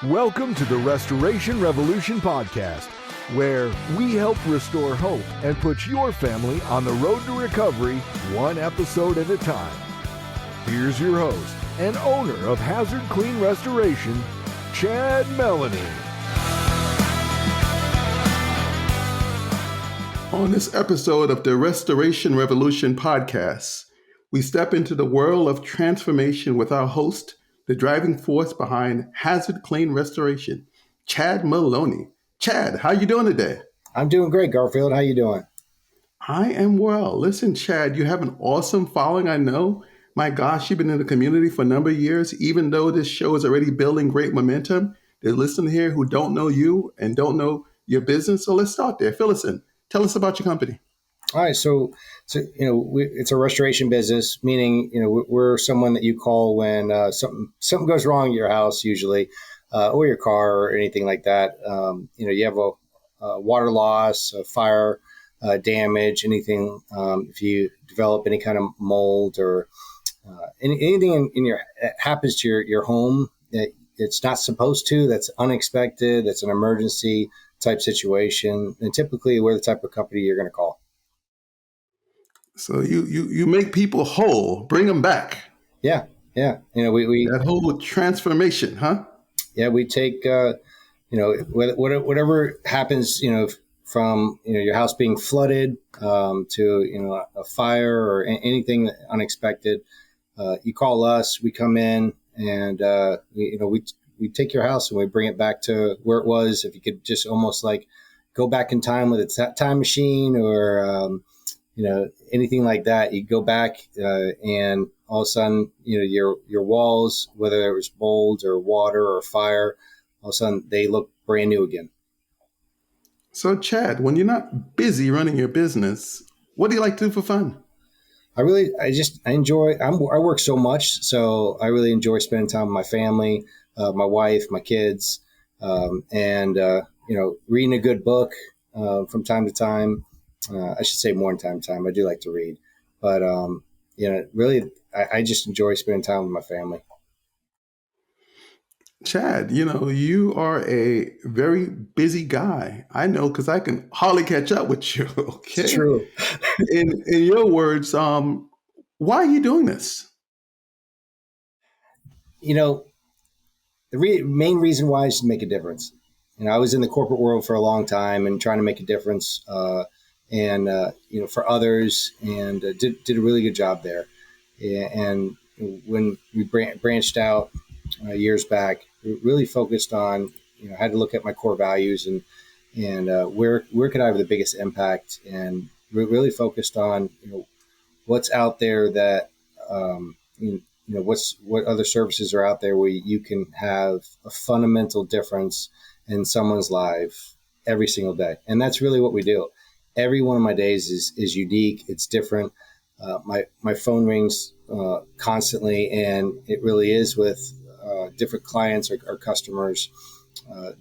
Welcome to the Restoration Revolution podcast, where we help restore hope and put your family on the road to recovery, one episode at a time. Here's your host and owner of Hazard Clean Restoration, Chad Melanie. On this episode of the Restoration Revolution podcast, we step into the world of transformation with our host, the driving force behind Hazard Clean Restoration, Chad Melanie. Chad, how you doing today? I'm doing great, Garfield. How you doing? I am well. Listen, Chad, you have an awesome following, I know. My gosh, you've been in the community for a number of years. Even though this show is already building great momentum, there's listeners here who don't know you and don't know your business. So let's start there. Fill us in. Tell us about your company. All right, so it's a restoration business, meaning we're someone that you call when something goes wrong at your house, usually, or your car or anything like that. You have a water loss, a fire damage, anything. If you develop any kind of mold or anything in your happens to your home that it's not supposed to, that's unexpected, that's an emergency type situation, and typically we're the type of company you're going to call. So you make people whole, bring them back. Yeah. We that whole transformation, huh? Yeah, we take whatever happens, from your house being flooded to a fire or anything unexpected. You call us, we come in, and we take your house and we bring it back to where it was. If you could just almost like go back in time with a time machine or anything like that, you go back and all of a sudden, your walls, whether there was mold or water or fire, all of a sudden they look brand new again. So Chad, when you're not busy running your business, what do you like to do for fun? I work so much, so I really enjoy spending time with my family, my wife, my kids, and reading a good book from time to time. I should say more than time to time. I do like to read, but really, I just enjoy spending time with my family. Chad, you are a very busy guy. I know because I can hardly catch up with you. Okay, it's true. in your words, why are you doing this? The main reason why is to make a difference. I was in the corporate world for a long time and trying to make a difference. For others, and did a really good job there. And when we branched out years back, we really focused on, had to look at my core values and where could I have the biggest impact, and we really focused on, what's out there that, what other services are out there where you can have a fundamental difference in someone's life every single day. And that's really what we do. Every one of my days is unique. It's different. My phone rings constantly, and it really is with different clients or customers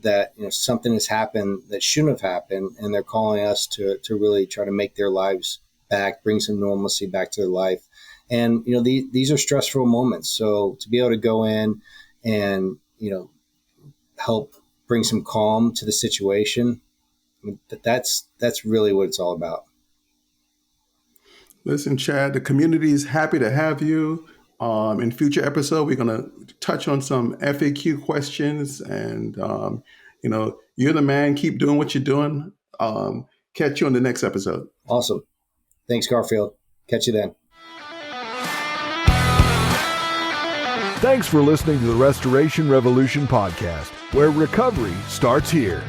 that something has happened that shouldn't have happened, and they're calling us to really try to make their lives back, bring some normalcy back to their life. And these are stressful moments. So to be able to go in and help bring some calm to the situation. That's really what it's all about. Listen, Chad, the community is happy to have you. In future episode, we're going to touch on some FAQ questions, and you're the man. Keep doing what you're doing. Catch you on the next episode. Awesome. Thanks, Garfield. Catch you then. Thanks for listening to the Restoration Revolution podcast, where recovery starts here.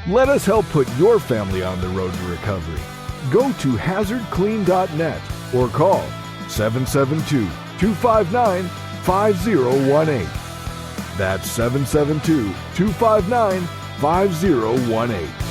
Let us help put your family on the road to recovery. Go to hazardclean.net or call 772-259-5018. That's 772-259-5018.